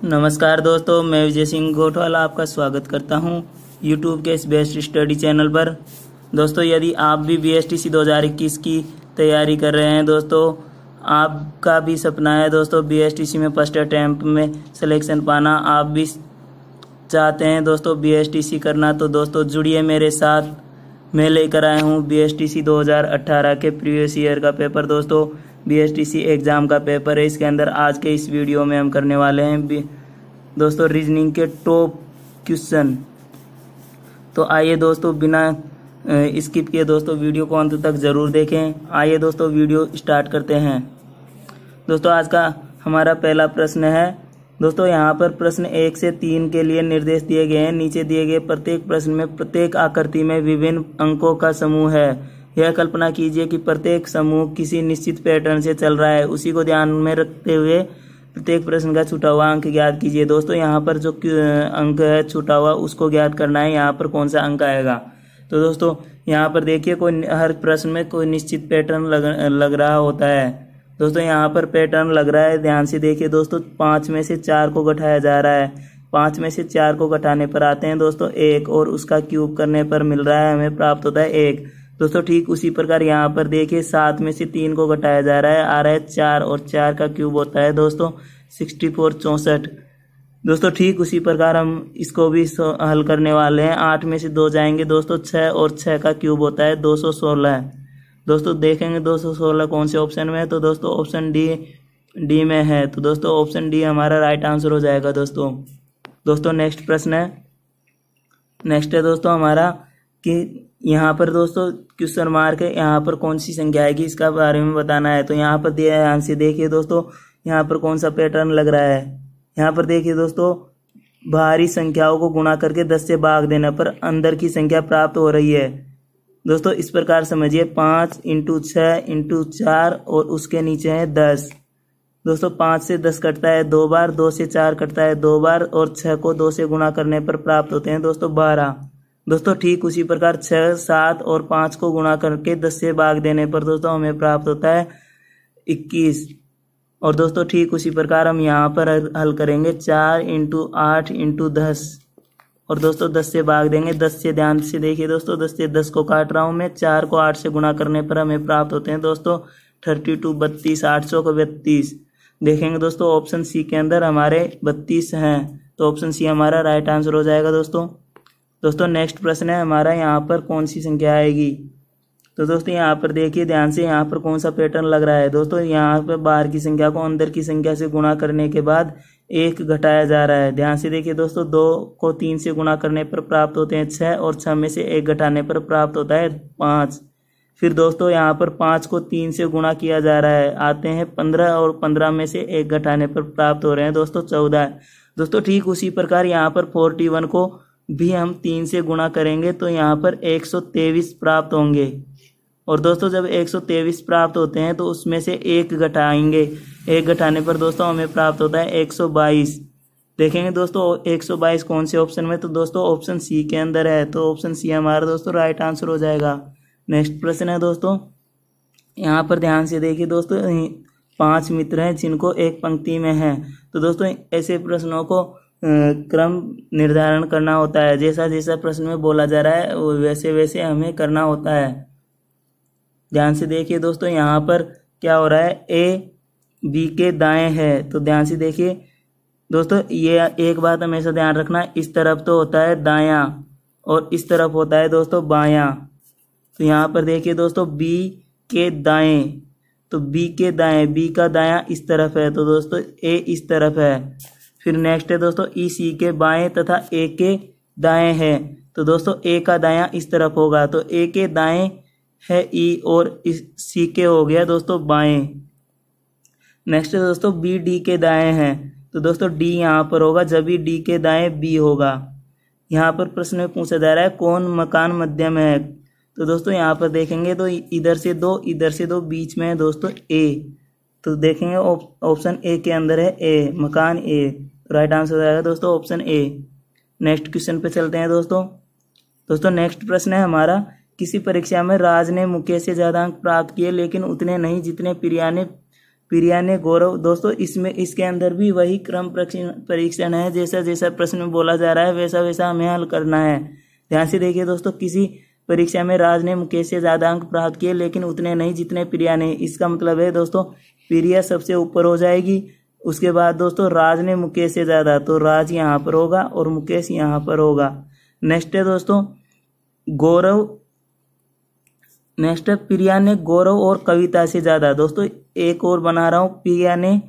नमस्कार दोस्तों, मैं विजय सिंह गोठवाल आपका स्वागत करता हूं यूट्यूब के इस बेस्ट स्टडी चैनल पर। दोस्तों, यदि आप भी BSTC 2021 की तैयारी कर रहे हैं दोस्तों, आपका भी सपना है दोस्तों BSTC में फर्स्ट अटैम्प्ट में सिलेक्शन पाना, आप भी चाहते हैं दोस्तों BSTC करना, तो दोस्तों जुड़िए मेरे साथ। मैं लेकर आया हूँ BSTC 2018 के प्रीवियस ईयर का पेपर दोस्तों। BSTC एग्ज़ाम का पेपर है। इसके अंदर आज के इस वीडियो में हम करने वाले हैं दोस्तों रीजनिंग के टॉप क्वेश्चन। तो आइए दोस्तों, बिना स्किप किए दोस्तों वीडियो को अंत तक ज़रूर देखें। आइए दोस्तों वीडियो स्टार्ट करते हैं। दोस्तों, आज का हमारा पहला प्रश्न है दोस्तों, यहाँ पर प्रश्न 1 से 3 के लिए निर्देश दिए गए हैं। नीचे दिए गए प्रत्येक प्रश्न में प्रत्येक आकृति में विभिन्न अंकों का समूह है। यह कल्पना कीजिए कि प्रत्येक समूह किसी निश्चित पैटर्न से चल रहा है। उसी को ध्यान में रखते हुए प्रत्येक प्रश्न का छूटा हुआ अंक ज्ञात कीजिए। दोस्तों, यहाँ पर जो अंक है छूटा हुआ उसको ज्ञात करना है। यहाँ पर कौन सा अंक आएगा? तो दोस्तों यहाँ पर देखिए, कोई हर प्रश्न में कोई निश्चित पैटर्न लग रहा होता है। दोस्तों यहाँ पर पैटर्न लग रहा है, ध्यान से देखिए दोस्तों। 5 में से 4 को घटाया जा रहा है। 5 में से 4 को घटाने पर आते हैं दोस्तों 1, और उसका क्यूब करने पर मिल रहा है, हमें प्राप्त होता है 1। दोस्तों ठीक उसी प्रकार यहाँ पर देखिए 7 में से 3 को घटाया जा रहा है, आ रहा है 4, और 4 का क्यूब होता है दोस्तों 64 64। दोस्तों ठीक उसी प्रकार हम इसको भी हल करने वाले हैं। 8 में से 2 जाएंगे दोस्तों 6, और 6 का क्यूब होता है 216। दोस्तों देखेंगे 216 कौन से ऑप्शन में है, तो दोस्तों ऑप्शन डी में है। तो दोस्तों ऑप्शन डी हमारा राइट आंसर हो जाएगा दोस्तों नेक्स्ट प्रश्न है। नेक्स्ट है दोस्तों हमारा कि यहाँ पर दोस्तों क्वेश्चन मार्क है, यहाँ पर कौन सी संख्या आएगी इसका बारे में बताना है। तो यहाँ पर दिया है, ध्यान से देखिए दोस्तों, यहाँ पर कौन सा पैटर्न लग रहा है। यहाँ पर देखिए दोस्तों, बाहरी संख्याओं को गुणा करके 10 से भाग देने पर अंदर की संख्या प्राप्त हो रही है। दोस्तों इस प्रकार समझिए, 5 × 6 × 4 और उसके नीचे है 10। दोस्तों 5 से 10 कटता है 2 बार, 2 से 4 कटता है 2 बार, और 6 को 2 से गुणा करने पर प्राप्त होते हैं दोस्तों 12। दोस्तों ठीक उसी प्रकार 6, 7 और 5 को गुणा करके 10 से भाग देने पर दोस्तों हमें प्राप्त होता है 21। और दोस्तों ठीक उसी प्रकार हम यहाँ पर हल करेंगे 4 × 8 × 10, और दोस्तों 10 से भाग देंगे। 10 से ध्यान से देखिए दोस्तों, 10 से 10 को काट रहा हूँ मैं, 4 को 8 से गुणा करने पर हमें प्राप्त होते हैं दोस्तों 32 32, 800 को 32। देखेंगे दोस्तों ऑप्शन सी के अंदर हमारे 32 हैं, तो ऑप्शन सी हमारा राइट आंसर हो जाएगा दोस्तों नेक्स्ट प्रश्न है हमारा, यहाँ पर कौन सी संख्या आएगी। तो दोस्तों यहाँ पर देखिए ध्यान से, यहाँ पर कौन सा पैटर्न लग रहा है। दोस्तों यहाँ पर बाहर की संख्या को अंदर की संख्या से गुणा करने के बाद 1 घटाया जा रहा है। ध्यान से देखिए दोस्तों, 2 को 3 से गुणा करने पर प्राप्त होते हैं 6, और 6 में से 1 घटाने पर प्राप्त होता है 5। फिर दोस्तों यहाँ पर 5 को 3 से गुणा किया जा रहा है, आते हैं 15, और 15 में से 1 घटाने पर प्राप्त हो रहे हैं दोस्तों 14। दोस्तों ठीक उसी प्रकार यहाँ पर 41 को भी हम 3 से गुणा करेंगे तो यहाँ पर 123 प्राप्त होंगे। और दोस्तों जब 123 प्राप्त होते हैं तो उसमें से 1 घटाएंगे, 1 घटाने पर दोस्तों हमें प्राप्त होता है 122। देखेंगे दोस्तों 122 कौन से ऑप्शन में, तो दोस्तों ऑप्शन सी के अंदर है, तो ऑप्शन सी हमारा दोस्तों राइट आंसर हो जाएगा। नेक्स्ट प्रश्न है दोस्तों, यहाँ पर ध्यान से देखिए दोस्तों, 5 मित्र हैं जिनको एक पंक्ति में है। तो दोस्तों ऐसे प्रश्नों को क्रम निर्धारण करना होता है, जैसा जैसा प्रश्न में बोला जा रहा है वैसे वैसे हमें करना होता है। ध्यान से देखिए दोस्तों, यहाँ पर क्या हो रहा है, ए बी के दाएं है। तो ध्यान से देखिए दोस्तों, ये एक बात हमेशा ध्यान रखना, इस तरफ तो होता है दायां और इस तरफ होता है दोस्तों बायां। तो यहाँ पर देखिए दोस्तों, बी के दाएं, तो बी के दाएं, बी का दायां इस तरफ है, तो दोस्तों ए इस तरफ है। फिर नेक्स्ट है दोस्तों, ई सी के बाएं तथा ए के दाएं है, तो दोस्तों ए का दायां इस तरफ होगा, तो ए के दाएं है ई, और इस सी के हो गया दोस्तों बाएं। नेक्स्ट है दोस्तों, बी डी के दाएं हैं, तो दोस्तों डी यहाँ पर होगा, जब भी डी के दाएं बी होगा। यहाँ पर प्रश्न में पूछा जा रहा है कौन मकान मध्य में है। तो दोस्तों यहाँ पर देखेंगे तो इधर से 2 इधर से 2, बीच में है दोस्तों ए, तो देखेंगे ऑप्शन ए के अंदर है ए, मकान ए, राइट आंसर हो जाएगा दोस्तों ऑप्शन ए। नेक्स्ट क्वेश्चन पे चलते हैं दोस्तों नेक्स्ट प्रश्न है हमारा, किसी परीक्षा में राज ने मुकेश से ज्यादा अंक प्राप्त किए लेकिन उतने नहीं जितने प्रिया ने गौरव। दोस्तों इसमें इसके अंदर भी वही क्रम परीक्षण है, जैसा जैसा प्रश्न में बोला जा रहा है वैसा वैसा हमें हल करना है। ध्यान से देखिए दोस्तों, किसी परीक्षा में राज ने मुकेश से ज्यादा अंक प्राप्त किए लेकिन उतने नहीं जितने प्रिया ने। इसका मतलब है दोस्तों प्रिया सबसे ऊपर हो जाएगी। उसके बाद दोस्तों राज ने मुकेश से ज्यादा, तो राज यहाँ पर होगा और मुकेश यहाँ पर होगा। नेक्स्ट है दोस्तों गौरव, नेक्स्ट है प्रिया ने गौरव और कविता से ज्यादा। दोस्तों एक और बना रहा हूं, प्रिया ने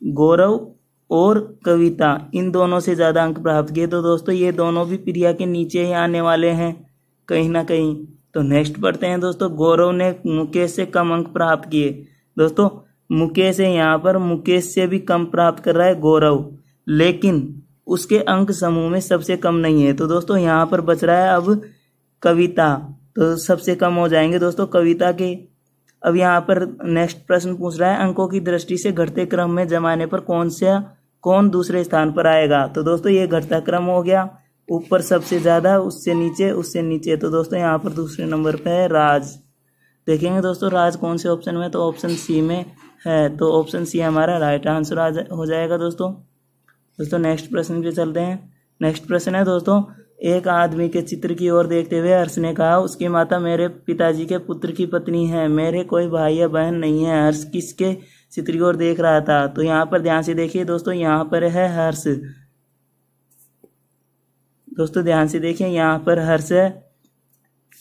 गौरव और कविता इन दोनों से ज्यादा अंक प्राप्त किए। तो दोस्तों ये दोनों भी प्रिया के नीचे ही आने वाले हैं कहीं ना कहीं। तो नेक्स्ट पढ़ते हैं दोस्तों, गौरव ने मुकेश से कम अंक प्राप्त किए। दोस्तों मुकेश है यहाँ पर, मुकेश से भी कम प्राप्त कर रहा है गौरव, लेकिन उसके अंक समूह में सबसे कम नहीं है। तो दोस्तों यहाँ पर बच रहा है अब कविता, तो सबसे कम हो जाएंगे दोस्तों कविता के। अब यहाँ पर नेक्स्ट प्रश्न पूछ रहा है, अंकों की दृष्टि से घटते क्रम में जमाने पर कौन दूसरे स्थान पर आएगा। तो दोस्तों ये घटता क्रम हो गया, ऊपर सबसे ज्यादा, उससे नीचे, उससे नीचे। तो दोस्तों यहाँ पर दूसरे नंबर पे है राज। देखेंगे दोस्तों राज कौन से ऑप्शन में, तो ऑप्शन सी में है। तो ऑप्शन सी हमारा राइट आंसर हो जाएगा दोस्तों नेक्स्ट प्रश्न पे चलते हैं। नेक्स्ट प्रश्न है दोस्तों, एक आदमी के चित्र की ओर देखते हुए हर्ष ने कहा, उसकी माता मेरे पिताजी के पुत्र की पत्नी है, मेरे कोई भाई या बहन नहीं है। हर्ष किसके चित्र की ओर देख रहा था। तो यहाँ पर ध्यान से देखिए दोस्तों, यहाँ पर है हर्ष। दोस्तों ध्यान से देखिए, यहाँ पर हर्ष है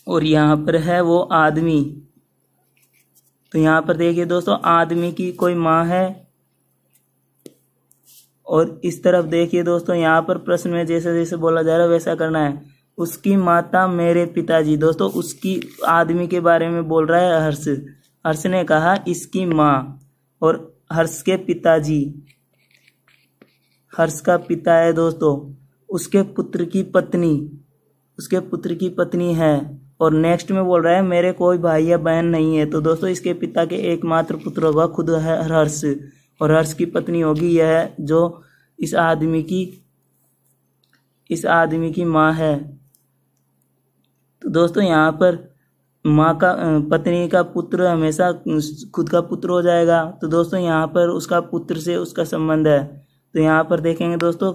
और यहाँ पर है वो आदमी। तो यहाँ पर देखिए दोस्तों, आदमी की कोई माँ है और इस तरफ देखिए दोस्तों, यहाँ पर प्रश्न में जैसे जैसे बोला जा रहा है वैसा करना है। उसकी माता मेरे पिताजी। दोस्तों उसकी आदमी के बारे में बोल रहा है हर्ष। हर्ष ने कहा इसकी माँ, और हर्ष के पिताजी, हर्ष का पिता है दोस्तों, उसके पुत्र की पत्नी, उसके पुत्र की पत्नी है। और नेक्स्ट में बोल रहा है मेरे कोई भाई या बहन नहीं है। तो दोस्तों इसके पिता के एकमात्र पुत्र होगा खुद है हर्ष, और हर्ष की पत्नी होगी यह जो इस आदमी की माँ है। तो दोस्तों यहाँ पर माँ का, पत्नी का पुत्र हमेशा खुद का पुत्र हो जाएगा। तो दोस्तों यहाँ पर उसका पुत्र से उसका संबंध है। तो यहाँ पर देखेंगे दोस्तों,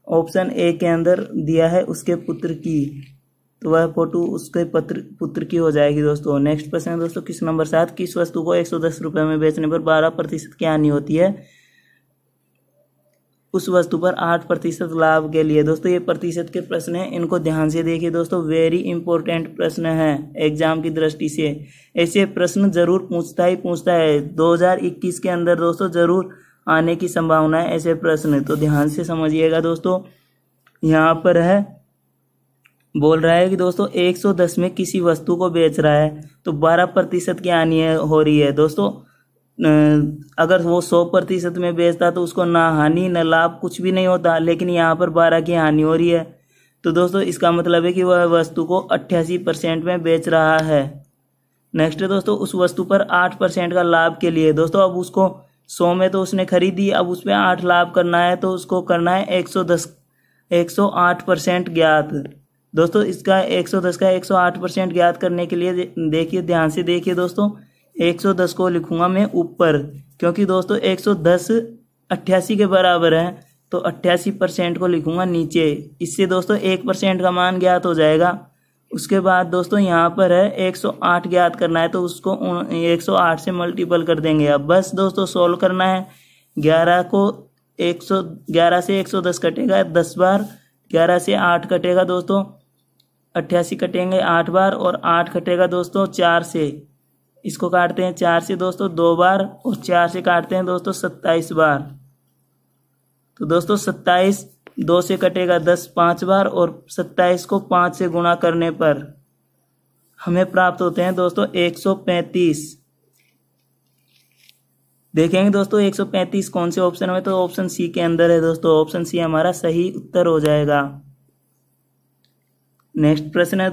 ऑप्शन ए के अंदर दिया है उसके पुत्र की, तो वह फोटो उसके पुत्र की हो जाएगी दोस्तों। नेक्स्ट प्रश्न है दोस्तों, किस नंबर 7, किस वस्तु को 110 रुपए में बेचने पर 12% की हानि होती है, उस वस्तु पर 8% लाभ के लिए। दोस्तों ये प्रतिशत के प्रश्न है, इनको ध्यान से देखिए दोस्तों, वेरी इंपॉर्टेंट प्रश्न है एग्जाम की दृष्टि से। ऐसे प्रश्न जरूर पूछता है 2021 के अंदर दोस्तों, जरूर आने की संभावना है ऐसे प्रश्न। तो ध्यान से समझिएगा दोस्तों, यहाँ पर है बोल रहा है कि दोस्तों 110 में किसी वस्तु को बेच रहा है तो 12% की हानि हो रही है। दोस्तों अगर वो 100% में बेचता तो उसको ना हानि ना लाभ कुछ भी नहीं होता, लेकिन यहाँ पर 12 की हानि हो रही है। तो दोस्तों इसका मतलब है कि वह वस्तु को 88% में बेच रहा है। नेक्स्ट है दोस्तों, उस वस्तु पर 8% का लाभ के लिए। दोस्तों अब उसको 100 में तो उसने खरीदी, अब उस पर 8 लाभ करना है तो उसको करना है 108% ज्ञात। दोस्तों इसका 110 का 108% ज्ञात करने के लिए देखिए, ध्यान से देखिए दोस्तों, 110 को लिखूंगा मैं ऊपर, क्योंकि दोस्तों 110 88 के बराबर है, तो 88% को लिखूंगा नीचे। इससे दोस्तों 1% का मान ज्ञात हो जाएगा। उसके बाद दोस्तों यहाँ पर है 108 ज्ञात करना है, तो उसको 108 से मल्टीपल कर देंगे। अब बस दोस्तों सोल्व करना है। 11 से 110 कटेगा 10 बार, 11 से 8 कटेगा दोस्तों 88 कटेंगे 8 बार, और 8 कटेगा दोस्तों 4 से, इसको काटते हैं 4 से दोस्तों 2 बार, और 4 से काटते हैं दोस्तों 27 बार। तो दोस्तों 27 2 से कटेगा 10 5 बार, और 27 को 5 से गुणा करने पर हमें प्राप्त होते हैं दोस्तों 135। देखेंगे दोस्तों 135 कौन से ऑप्शन में, तो ऑप्शन सी के अंदर है दोस्तों। ऑप्शन सी हमारा सही उत्तर हो जाएगा। नेक्स्ट प्रश्न है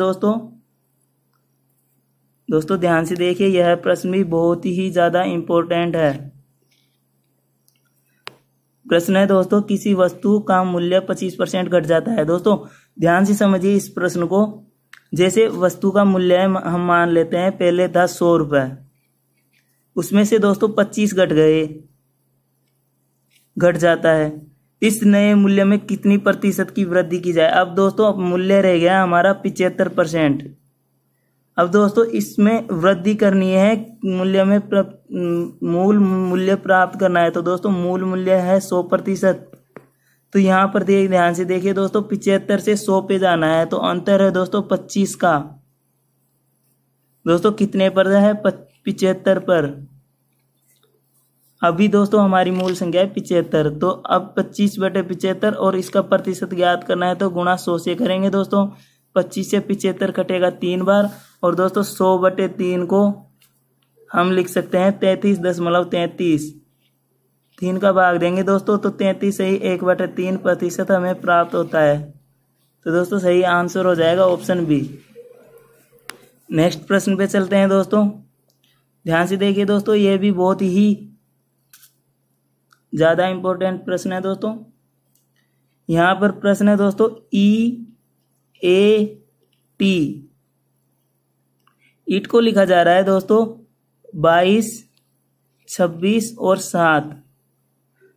दोस्तों ध्यान से देखिए, यह प्रश्न भी बहुत ही ज्यादा इंपॉर्टेंट है। प्रश्न है दोस्तों, किसी वस्तु का मूल्य 25% घट जाता है। दोस्तों ध्यान से समझिए इस प्रश्न को। जैसे वस्तु का मूल्य हम मान लेते हैं पहले था 100 रुपए, उसमें से दोस्तों 25 घट जाता है। इस नए मूल्य में कितनी प्रतिशत की वृद्धि की जाए। अब दोस्तों मूल्य रह गया हमारा 75%। अब दोस्तों इसमें वृद्धि करनी है, मूल्य में मूल मूल्य प्राप्त करना है। तो दोस्तों मूल मूल्य है 100%। तो यहाँ पर ध्यान से देखिए दोस्तों, 75 से 100 पे जाना है, तो अंतर है दोस्तों 25 का। दोस्तों कितने पर है? 75 पर। अभी दोस्तों हमारी मूल संख्या है 75, तो अब 25/75 और इसका प्रतिशत ज्ञात करना है, तो गुणा 100 से करेंगे दोस्तों। 25 से 75 कटेगा 3 बार, और दोस्तों 100/3 को हम लिख सकते हैं 33.33। 3 का भाग देंगे दोस्तों, तो 33 से ही 1/3% हमें प्राप्त होता है। तो दोस्तों सही आंसर हो जाएगा ऑप्शन बी। नेक्स्ट प्रश्न पे चलते हैं दोस्तों। ध्यान से देखिए दोस्तों, ये भी बहुत ही ज्यादा इंपॉर्टेंट प्रश्न है दोस्तों। यहाँ पर प्रश्न है दोस्तों EAT। ईट को लिखा जा रहा है दोस्तों 22, 26 और 7।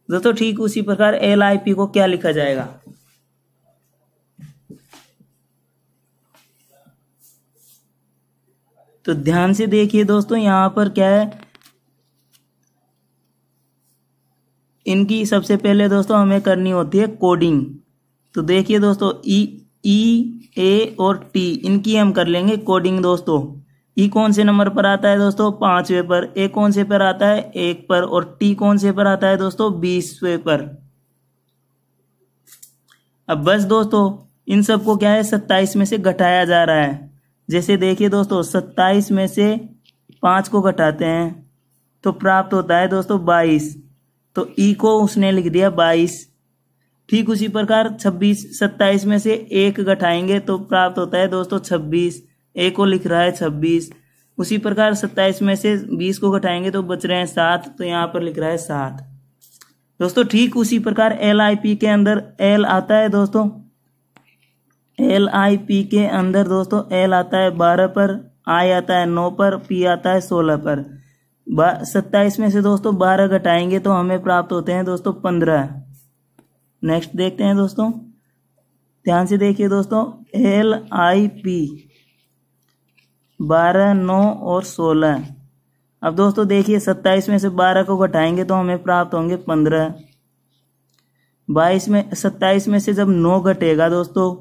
दोस्तों ठीक उसी प्रकार LIP को क्या लिखा जाएगा। तो ध्यान से देखिए दोस्तों, यहां पर क्या है, इनकी सबसे पहले दोस्तों हमें करनी होती है कोडिंग। तो देखिए दोस्तों E, A और T, इनकी हम कर लेंगे कोडिंग दोस्तों। E कौन से नंबर पर आता है दोस्तों? 5वें पर। A कौन से पर आता है? 1 पर। और T कौन से पर आता है दोस्तों? 20वें पर। अब बस दोस्तों इन सबको क्या है, 27 में से घटाया जा रहा है। जैसे देखिए दोस्तों 27 में से 5 को घटाते हैं तो प्राप्त होता है दोस्तों 22। तो E को उसने लिख दिया 22। ठीक उसी प्रकार 27 में से 1 घटाएंगे तो प्राप्त होता है दोस्तों 26। A को लिख रहा है 26। उसी प्रकार 27 में से 20 को घटाएंगे तो बच रहे हैं 7, तो यहाँ पर लिख रहा है 7 दोस्तों। ठीक उसी प्रकार LIP के अंदर L आता है दोस्तों। LIP के अंदर दोस्तों L आता है 12 पर, I आता है 9 पर, P आता है 16 पर। 27 में से दोस्तों 12 घटाएंगे तो हमें प्राप्त होते हैं दोस्तों 15। नेक्स्ट देखते हैं दोस्तों। ध्यान से देखिए दोस्तों, LIP 12, 9 और 16। अब दोस्तों देखिए 27 में से 12 को घटाएंगे तो हमें प्राप्त होंगे 15। 27 में से जब 9 घटेगा दोस्तों,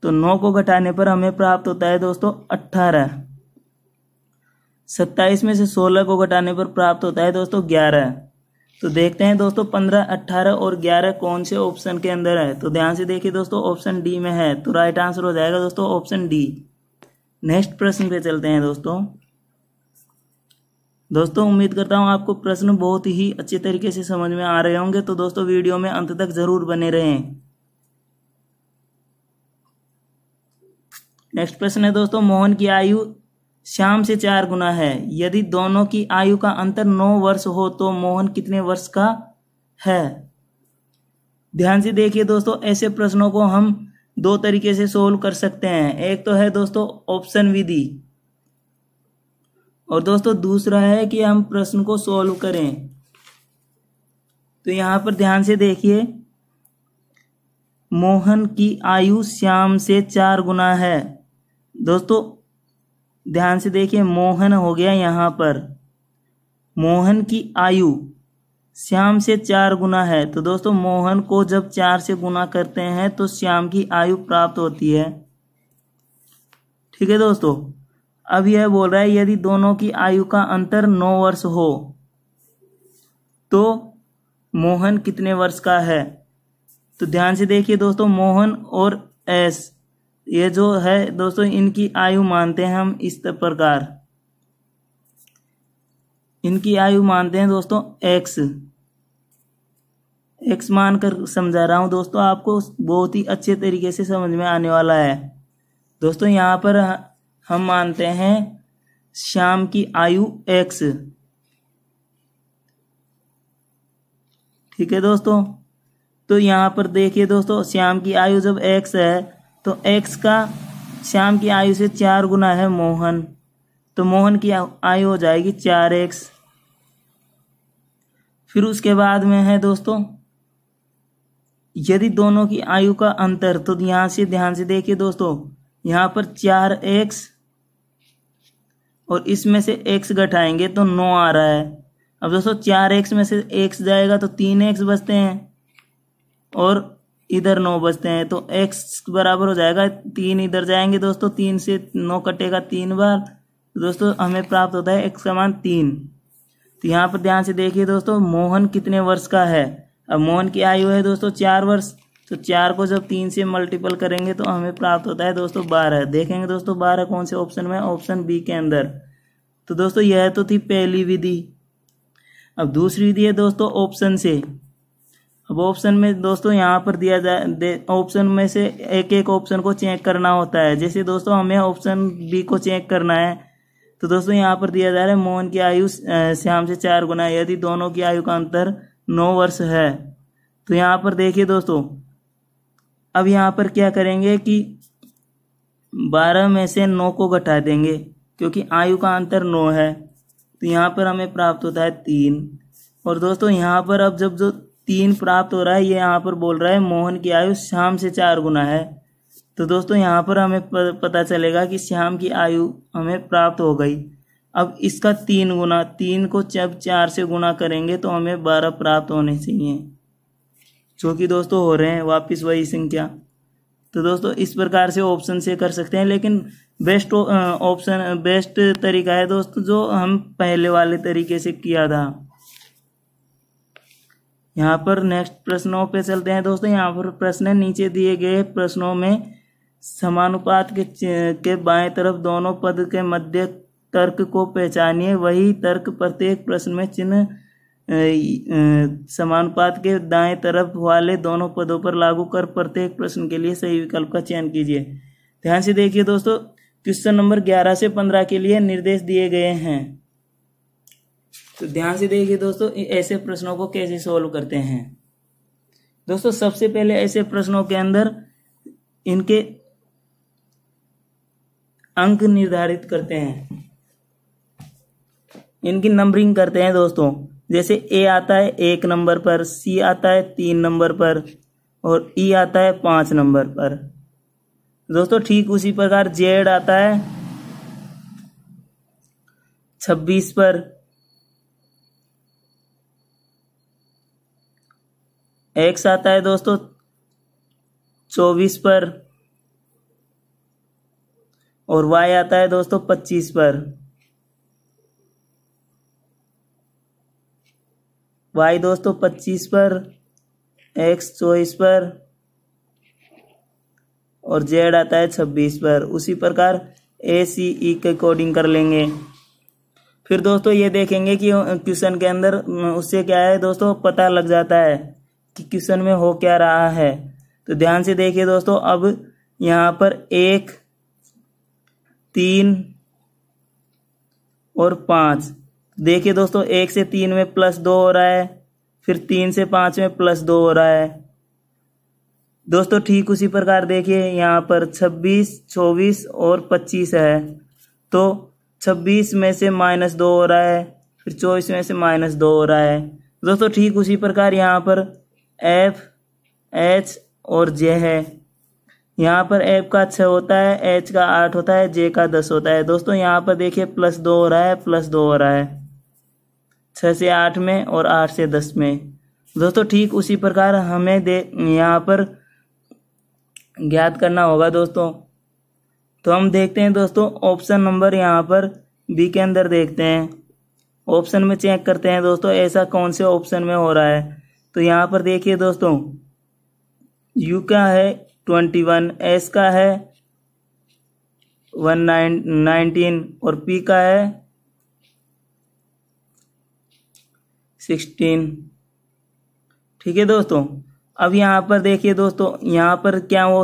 तो 9 को घटाने पर हमें प्राप्त होता है दोस्तों 18। 27 में से 16 को घटाने पर प्राप्त होता है दोस्तों 11। तो देखते हैं दोस्तों 15, 18 और 11 कौन से ऑप्शन के अंदर है। तो ध्यान से देखिए दोस्तों, ऑप्शन डी में है, तो राइट आंसर हो जाएगा दोस्तों ऑप्शन डी। नेक्स्ट प्रश्न पे चलते हैं दोस्तों उम्मीद करता हूं आपको प्रश्न बहुत ही अच्छे तरीके से समझ में आ रहे होंगे। तो दोस्तों वीडियो में अंत तक जरूर बने रहें। नेक्स्ट प्रश्न है दोस्तों, मोहन की आयु श्याम से 4 गुना है। यदि दोनों की आयु का अंतर 9 वर्ष हो तो मोहन कितने वर्ष का है। ध्यान से देखिए दोस्तों, ऐसे प्रश्नों को हम 2 तरीके से सोल्व कर सकते हैं। एक तो है दोस्तों ऑप्शन विधि, और दोस्तों दूसरा है कि हम प्रश्न को सोल्व करें। तो यहां पर ध्यान से देखिए, मोहन की आयु श्याम से 4 गुना है। दोस्तों ध्यान से देखिए, मोहन हो गया यहां पर, मोहन की आयु श्याम से 4 गुना है। तो दोस्तों मोहन को जब 4 से गुना करते हैं तो श्याम की आयु प्राप्त होती है। ठीक है दोस्तों, अब यह बोल रहा है यदि दोनों की आयु का अंतर 9 वर्ष हो तो मोहन कितने वर्ष का है। तो ध्यान से देखिए दोस्तों, मोहन और एस, ये जो है दोस्तों इनकी आयु मानते हैं हम इस प्रकार, इनकी आयु मानते हैं दोस्तों एक्स मानकर समझा रहा हूं दोस्तों, आपको बहुत ही अच्छे तरीके से समझ में आने वाला है। दोस्तों यहां पर हम मानते हैं श्याम की आयु एक्स। ठीक है दोस्तों, तो यहां पर देखिए दोस्तों, श्याम की आयु जब एक्स है तो एक्स का श्याम की आयु से 4 गुना है मोहन। तो मोहन की आयु हो जाएगी 4x। फिर उसके बाद में है दोस्तों, यदि दोनों की आयु का अंतर, तो यहां से ध्यान से देखिए दोस्तों, यहां पर 4x और इसमें से x घटाएंगे तो 9 आ रहा है। अब दोस्तों 4x में से x जाएगा तो 3x बचते हैं और इधर 9 बचते हैं, तो x बराबर हो जाएगा 3, इधर जाएंगे दोस्तों, 3 से 9 कटेगा 3 बार, तो दोस्तों हमें प्राप्त होता है x का मान 3। तो यहाँ पर ध्यान से देखिए दोस्तों, मोहन कितने वर्ष का है। अब मोहन की आयु है दोस्तों 4 वर्ष, तो 4 को जब 3 से मल्टीपल करेंगे तो हमें प्राप्त होता है दोस्तों 12। देखेंगे दोस्तों 12 कौन से ऑप्शन में, ऑप्शन बी के अंदर। तो दोस्तों यह तो थी पहली विधि। अब दूसरी विधि है दोस्तों ऑप्शन से। अब ऑप्शन में दोस्तों यहाँ पर दिया जाए, ऑप्शन में से एक एक ऑप्शन को चेक करना होता है। जैसे दोस्तों हमें ऑप्शन बी को चेक करना है, तो दोस्तों यहाँ पर दिया जा रहा है मोहन की आयु श्याम से 4 गुना है यदि दोनों की आयु का अंतर 9 वर्ष है। तो यहाँ पर देखिए दोस्तों, अब यहाँ पर क्या करेंगे कि 12 में से 9 को घटा देंगे क्योंकि आयु का अंतर 9 है, तो यहाँ पर हमें प्राप्त होता है 3। और दोस्तों यहाँ पर अब जब जो 3 प्राप्त हो रहा है, ये यहाँ पर बोल रहा है मोहन की आयु श्याम से 4 गुना है, तो दोस्तों यहाँ पर हमें पता चलेगा कि श्याम की आयु हमें प्राप्त हो गई। अब इसका 3 गुना, 3 को जब 4 से गुना करेंगे तो हमें 12 प्राप्त होने चाहिए, जो कि दोस्तों हो रहे हैं वापिस वही संख्या। तो दोस्तों इस प्रकार से ऑप्शन से कर सकते हैं, लेकिन बेस्ट ऑप्शन, बेस्ट तरीका है दोस्तों जो हम पहले वाले तरीके से किया था। यहाँ पर नेक्स्ट प्रश्नों पे चलते हैं दोस्तों। यहाँ पर प्रश्न है, नीचे दिए गए प्रश्नों में समानुपात के बाएं तरफ दोनों पद के मध्य तर्क को पहचानिए। वही तर्क प्रत्येक प्रश्न में चिन्ह समानुपात के दाएं तरफ वाले दोनों पदों पर लागू कर प्रत्येक प्रश्न के लिए सही विकल्प का चयन कीजिए। ध्यान से देखिए दोस्तों, क्वेश्चन नंबर 11 से 15 के लिए निर्देश दिए गए हैं। तो ध्यान से देखिए दोस्तों, ऐसे प्रश्नों को कैसे सोल्व करते हैं। दोस्तों सबसे पहले ऐसे प्रश्नों के अंदर इनके अंक निर्धारित करते हैं, इनकी नंबरिंग करते हैं दोस्तों। जैसे ए आता है 1 नंबर पर, सी आता है 3 नंबर पर और ई आता है 5 नंबर पर। दोस्तों ठीक उसी प्रकार जेड आता है 26 पर, एक्स आता है दोस्तों 24 पर और वाई आता है दोस्तों 25 पर। वाई दोस्तों 25 पर, एक्स 24 पर और जेड आता है 26 पर। उसी प्रकार ए सी ई के कोडिंग कर लेंगे। फिर दोस्तों ये देखेंगे कि क्वेश्चन के अंदर उससे क्या है दोस्तों, पता लग जाता है कि क्वेश्चन में हो क्या रहा है। तो ध्यान से देखिए दोस्तों, अब यहाँ पर 1, 3 और 5। देखिए दोस्तों 1 से 3 में +2 हो रहा है, फिर 3 से 5 में +2 हो रहा है। दोस्तों ठीक उसी प्रकार देखिए यहाँ पर 26, 24 और 25 है, तो 26 में से -2 हो रहा है, फिर 24 में से -2 हो रहा है। दोस्तों ठीक उसी प्रकार यहाँ पर F, H और J है। यहाँ पर F का 6 होता है, H का 8 होता है, J का 10 होता है। दोस्तों यहाँ पर देखिए +2 हो रहा है, +2 हो रहा है 6 से 8 में और 8 से 10 में। दोस्तों ठीक उसी प्रकार हमें यहाँ पर ज्ञात करना होगा दोस्तों। तो हम देखते हैं दोस्तों ऑप्शन नंबर यहाँ पर बी के अंदर देखते हैं, ऑप्शन में चेक करते हैं दोस्तों ऐसा कौन से ऑप्शन में हो रहा है। तो यहाँ पर देखिए दोस्तों U का है 21, S का है 19 और P का है 16। ठीक है दोस्तों, अब यहाँ पर देखिए दोस्तों, यहाँ पर क्या वो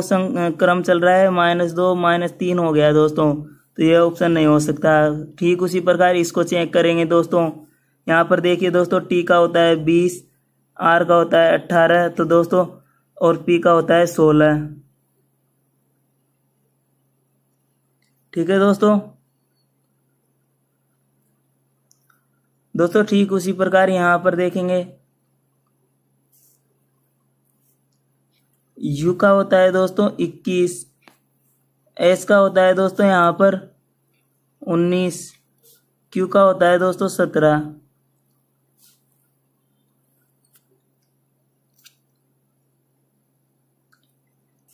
क्रम चल रहा है, -2 -3 हो गया दोस्तों, तो ये ऑप्शन नहीं हो सकता। ठीक उसी प्रकार इसको चेक करेंगे दोस्तों। यहाँ पर देखिए दोस्तों T का होता है 20, R का होता है 18, तो दोस्तों और P का होता है 16। ठीक है दोस्तों, दोस्तों ठीक उसी प्रकार यहाँ पर देखेंगे U का होता है दोस्तों 21, S का होता है दोस्तों यहाँ पर 19, Q का होता है दोस्तों 17।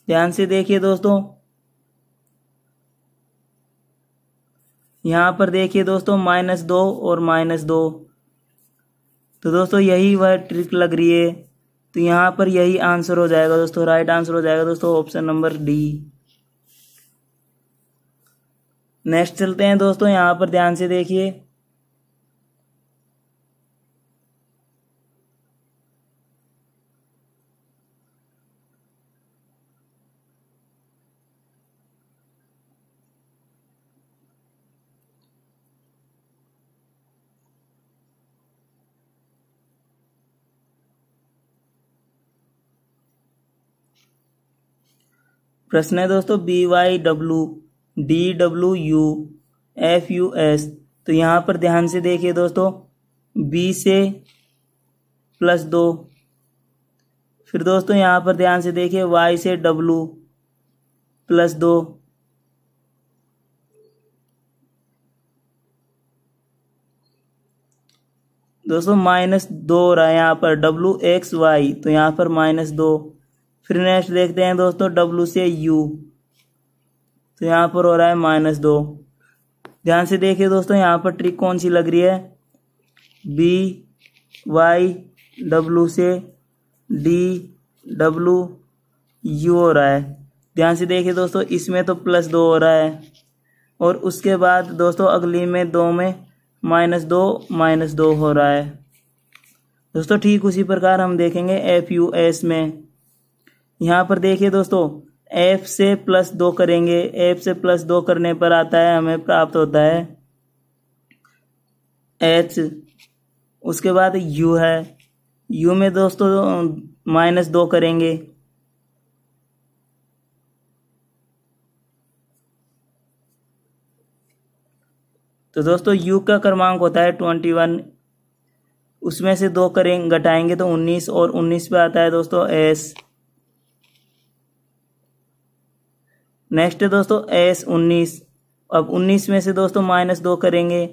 ध्यान से देखिए दोस्तों, यहाँ पर देखिए दोस्तों -2 और -2, तो दोस्तों यही वह ट्रिक लग रही है। तो यहाँ पर यही आंसर हो जाएगा दोस्तों, राइट आंसर हो जाएगा दोस्तों ऑप्शन नंबर डी। नेक्स्ट चलते हैं दोस्तों, यहाँ पर ध्यान से देखिए प्रश्न है दोस्तों BYWDWUFUS। तो यहाँ पर ध्यान से देखिए दोस्तों, B से +2, फिर दोस्तों यहाँ पर ध्यान से देखिए Y से W +2, दोस्तों -2 हो रहा है यहाँ पर WXY, तो यहाँ पर -2। फिर नेक्स्ट देखते हैं दोस्तों W से U, तो यहाँ पर हो रहा है -2। ध्यान से देखिए दोस्तों यहाँ पर ट्रिक कौन सी लग रही है, BYW से DWU हो रहा है। ध्यान से देखिए दोस्तों, इसमें तो +2 हो रहा है और उसके बाद दोस्तों अगली में 2 में -2 हो रहा है। दोस्तों ठीक उसी प्रकार हम देखेंगे FUS में। यहाँ पर देखिए दोस्तों F से +2 करेंगे, F से +2 करने पर आता है, हमें प्राप्त होता है H। उसके बाद U है, U में दोस्तों -2 करेंगे, तो दोस्तों U का क्रमांक होता है 21, उसमें से 2 करेंगे घटाएंगे तो 19, और 19 पे आता है दोस्तों S। नेक्स्ट है दोस्तों S19, अब 19 में से दोस्तों -2 करेंगे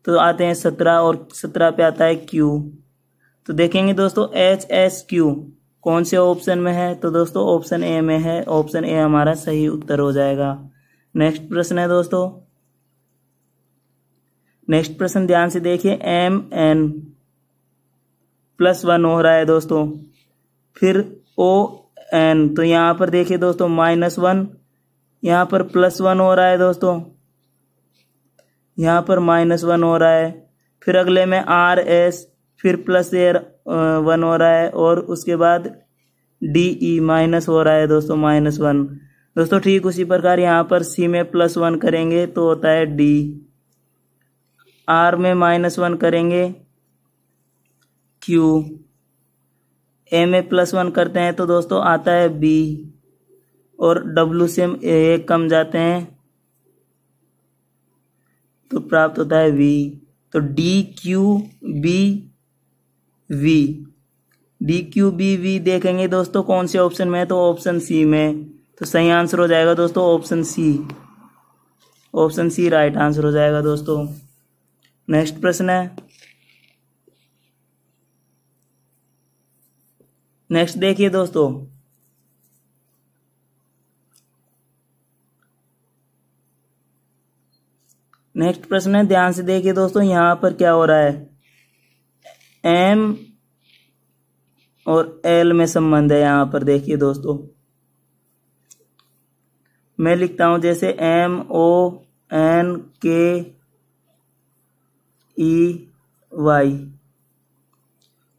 तो आते हैं 17, और 17 पे आता है Q। तो देखेंगे दोस्तों HSQ कौन से ऑप्शन में है, तो दोस्तों ऑप्शन ए में है, ऑप्शन ए हमारा सही उत्तर हो जाएगा। नेक्स्ट प्रश्न है दोस्तों, नेक्स्ट प्रश्न ध्यान से देखिए MN +1 हो रहा है दोस्तों, फिर ON, तो यहाँ पर देखिए दोस्तों -1, यहाँ पर +1 हो रहा है दोस्तों, यहाँ पर -1 हो रहा है, फिर अगले में RS, फिर +1 हो रहा है, और उसके बाद DE माइनस हो रहा है दोस्तों -1। दोस्तों ठीक उसी प्रकार यहाँ पर C में +1 करेंगे तो होता है D, R में -1 करेंगे Q, A में +1 करते हैं तो दोस्तों आता है B, और W से एक कम जाते हैं तो प्राप्त होता है V। तो DQBV, DQBV देखेंगे दोस्तों कौन से ऑप्शन में है, तो ऑप्शन सी में। तो सही आंसर हो जाएगा दोस्तों option C, option C right answer हो जाएगा दोस्तों। नेक्स्ट प्रश्न है, नेक्स्ट देखिए दोस्तों, नेक्स्ट प्रश्न है, ध्यान से देखिए दोस्तों यहाँ पर क्या हो रहा है, M और L में संबंध है। यहाँ पर देखिए दोस्तों मैं लिखता हूं जैसे MONKEY,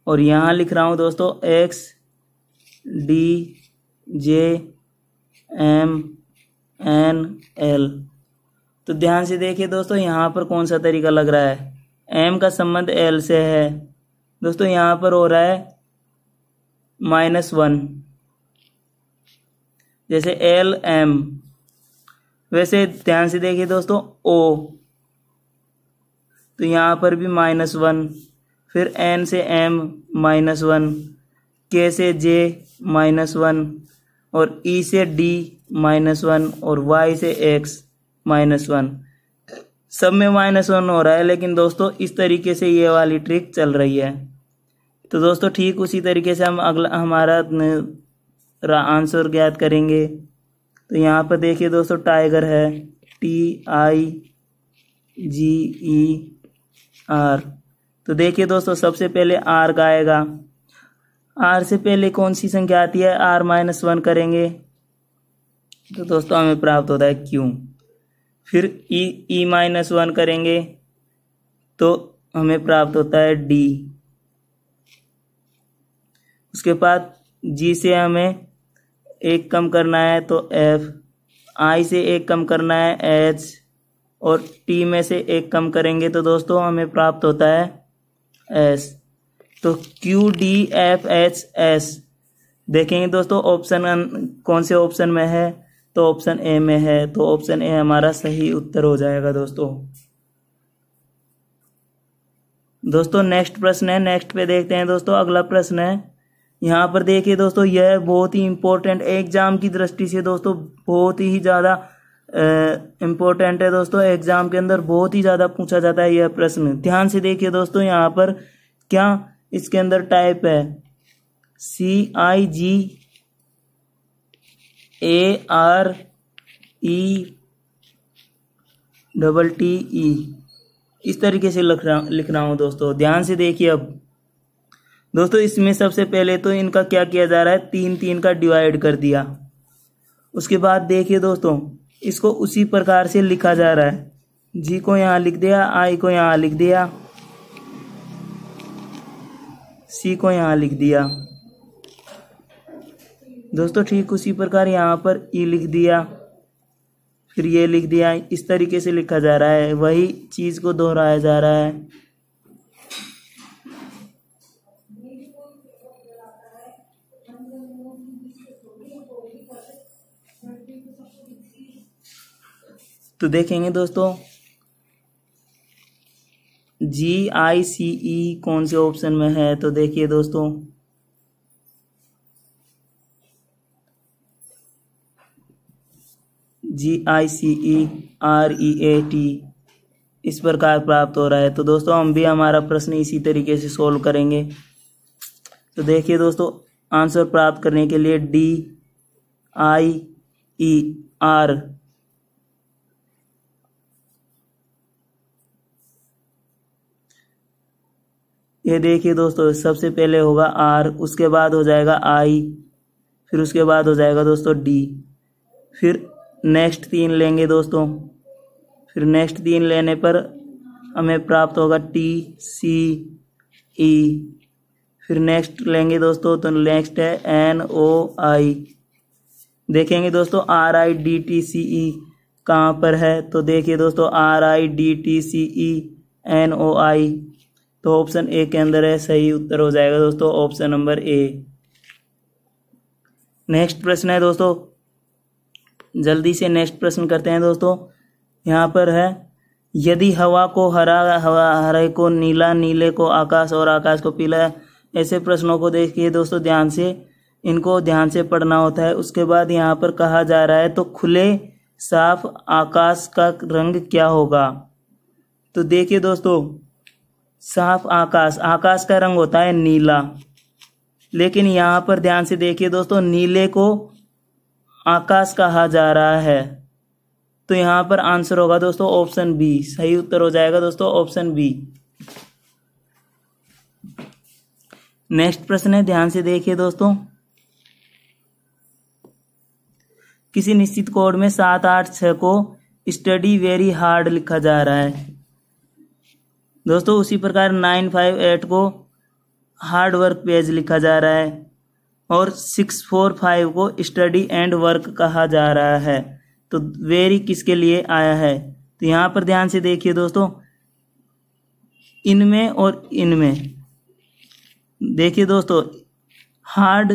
और यहां लिख रहा हूं दोस्तों XDJMNL। तो ध्यान से देखिए दोस्तों यहाँ पर कौन सा तरीका लग रहा है, M का संबंध L से है दोस्तों, यहाँ पर हो रहा है -1, जैसे LM। वैसे ध्यान से देखिए दोस्तों O तो यहाँ पर भी -1, फिर n से m -1, k से j -1 और e से d -1 और y से x -1। सब में -1 हो रहा है, लेकिन दोस्तों इस तरीके से ये वाली ट्रिक चल रही है। तो दोस्तों ठीक उसी तरीके से हम अगला हमारा आंसर ज्ञात करेंगे। तो यहाँ पर देखिए दोस्तों टाइगर है, TIGER। तो देखिए दोस्तों सबसे पहले R का आएगा। R से पहले कौन सी संख्या आती है? R-1 करेंगे तो दोस्तों हमें प्राप्त होता है Q। फिर E-1 करेंगे तो हमें प्राप्त होता है D। उसके बाद G से हमें 1 कम करना है तो F, I से 1 कम करना है H और T में से 1 कम करेंगे तो दोस्तों हमें प्राप्त होता है S। तो QDFHS देखेंगे दोस्तों ऑप्शन कौन से ऑप्शन में है, तो ऑप्शन ए में है। तो ऑप्शन ए हमारा सही उत्तर हो जाएगा दोस्तों नेक्स्ट प्रश्न है, नेक्स्ट पे देखते हैं दोस्तों। अगला प्रश्न है, यहाँ पर देखिए दोस्तों यह बहुत ही इम्पोर्टेंट एग्जाम की दृष्टि से दोस्तों बहुत ही ज़्यादा इम्पोर्टेंट है दोस्तों। एग्जाम के अंदर बहुत ही ज़्यादा पूछा जाता है यह प्रश्न। ध्यान से देखिए दोस्तों, यहाँ पर क्या इसके अंदर टाइप है CIGARETTE, इस तरीके से लिख रहा हूँ दोस्तों। ध्यान से देखिए अब दोस्तों, इसमें सबसे पहले तो इनका क्या किया जा रहा है, 3 का डिवाइड कर दिया। उसके बाद देखिए दोस्तों इसको उसी प्रकार से लिखा जा रहा है। जी को यहाँ लिख दिया, आई को यहाँ लिख दिया, सी को यहाँ लिख दिया दोस्तों। ठीक उसी प्रकार यहाँ पर ई लिख दिया, फिर ये लिख दिया। इस तरीके से लिखा जा रहा है, वही चीज को दोहराया जा रहा है। तो देखेंगे दोस्तों GICE कौन से ऑप्शन में है, तो देखिए दोस्तों GICEREAT इस प्रकार प्राप्त हो रहा है। तो दोस्तों हम भी हमारा प्रश्न इसी तरीके से सोल्व करेंगे। तो देखिए दोस्तों आंसर प्राप्त करने के लिए DIER ये देखिए दोस्तों सबसे पहले होगा R, उसके बाद हो जाएगा I, फिर उसके बाद हो जाएगा दोस्तों D, फिर नेक्स्ट 3 लेंगे दोस्तों। फिर नेक्स्ट 3 लेने पर हमें प्राप्त होगा TCE। फिर नेक्स्ट लेंगे दोस्तों तो नेक्स्ट है NOI। देखेंगे दोस्तों RIDTCE कहाँ पर है, तो देखिए दोस्तों RIDTCE NOI, तो ऑप्शन ए के अंदर है। सही उत्तर हो जाएगा दोस्तों ऑप्शन नंबर ए। नेक्स्ट प्रश्न है दोस्तों, जल्दी से नेक्स्ट प्रश्न करते हैं दोस्तों। यहाँ पर है, यदि हवा को हरे को नीला, नीले को आकाश और आकाश को पीला, ऐसे प्रश्नों को देखिए दोस्तों ध्यान से, इनको ध्यान से पढ़ना होता है। उसके बाद यहाँ पर कहा जा रहा है तो खुले साफ आकाश का रंग क्या होगा। तो देखिए दोस्तों साफ आकाश, आकाश का रंग होता है नीला, लेकिन यहाँ पर ध्यान से देखिए दोस्तों नीले को आकाश कहा जा रहा है। तो यहाँ पर आंसर होगा दोस्तों ऑप्शन बी। सही उत्तर हो जाएगा दोस्तों ऑप्शन बी। नेक्स्ट प्रश्न है, ध्यान से देखिए दोस्तों। किसी निश्चित कोड में 7, 8, 6 को स्टडी वेरी हार्ड लिखा जा रहा है दोस्तों। उसी प्रकार 9, 5, 8 को हार्ड वर्क पेज लिखा जा रहा है और 6, 4, 5 को स्टडी एंड वर्क कहा जा रहा है। तो वेरी किसके लिए आया है, तो यहाँ पर ध्यान से देखिए दोस्तों, इनमें और इनमें देखिए दोस्तों हार्ड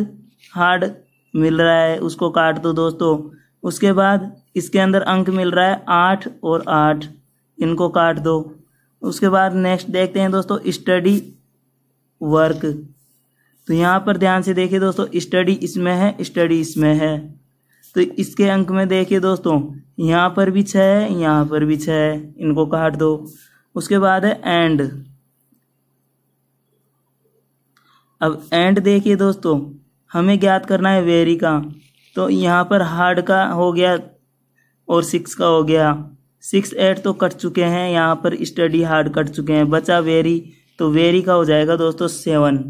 मिल रहा है, उसको काट दो दोस्तों। उसके बाद इसके अंदर अंक मिल रहा है 8 और 8, इनको काट दो। उसके बाद नेक्स्ट देखते हैं दोस्तों स्टडी वर्क। तो यहाँ पर ध्यान से देखिए दोस्तों, स्टडी इसमें है, स्टडी इसमें है, तो इसके अंक में देखिए दोस्तों, यहाँ पर भी 6 है, यहाँ पर भी 6 है, इनको काट दो। उसके बाद है एंड। अब एंड देखिए दोस्तों, हमें ज्ञात करना है वेरी का। तो यहाँ पर हार्ड का हो गया और 6 का हो गया। 6, 8 तो कट चुके हैं, यहाँ पर स्टडी हार्ड कट चुके हैं, बचा वेरी। तो वेरी का हो जाएगा दोस्तों 7।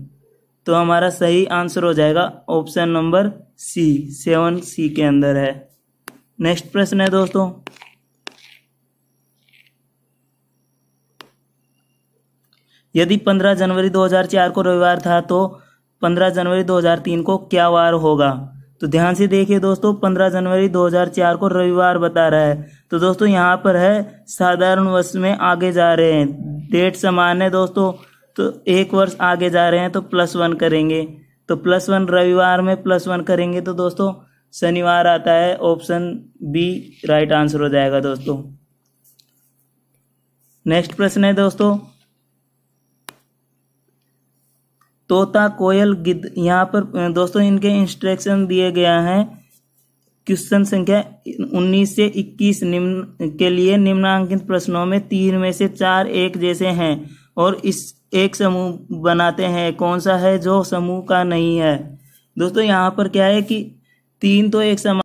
तो हमारा सही आंसर हो जाएगा ऑप्शन नंबर सी, 7 सी के अंदर है। नेक्स्ट प्रश्न है दोस्तों, यदि 15 जनवरी 2004 को रविवार था तो 15 जनवरी 2003 को क्या वार होगा। तो ध्यान से देखिए दोस्तों, 15 जनवरी 2004 को रविवार बता रहा है। तो दोस्तों यहाँ पर है साधारण वर्ष में आगे जा रहे हैं, डेट समान है दोस्तों, तो 1 वर्ष आगे जा रहे हैं तो +1 करेंगे। तो +1 रविवार में +1 करेंगे तो दोस्तों शनिवार आता है, ऑप्शन बी राइट आंसर हो जाएगा दोस्तों। नेक्स्ट प्रश्न है दोस्तों, तोता, कोयल, गिद्ध। यहाँ पर दोस्तों इनके इंस्ट्रक्शन दिए गया है। क्वेश्चन संख्या 19 से 21 निम्न के लिए निम्नांकित प्रश्नों में 3 में से 4 एक जैसे हैं और इस एक समूह बनाते हैं। कौन सा है जो समूह का नहीं है। दोस्तों यहाँ पर क्या है कि 3 तो एक समान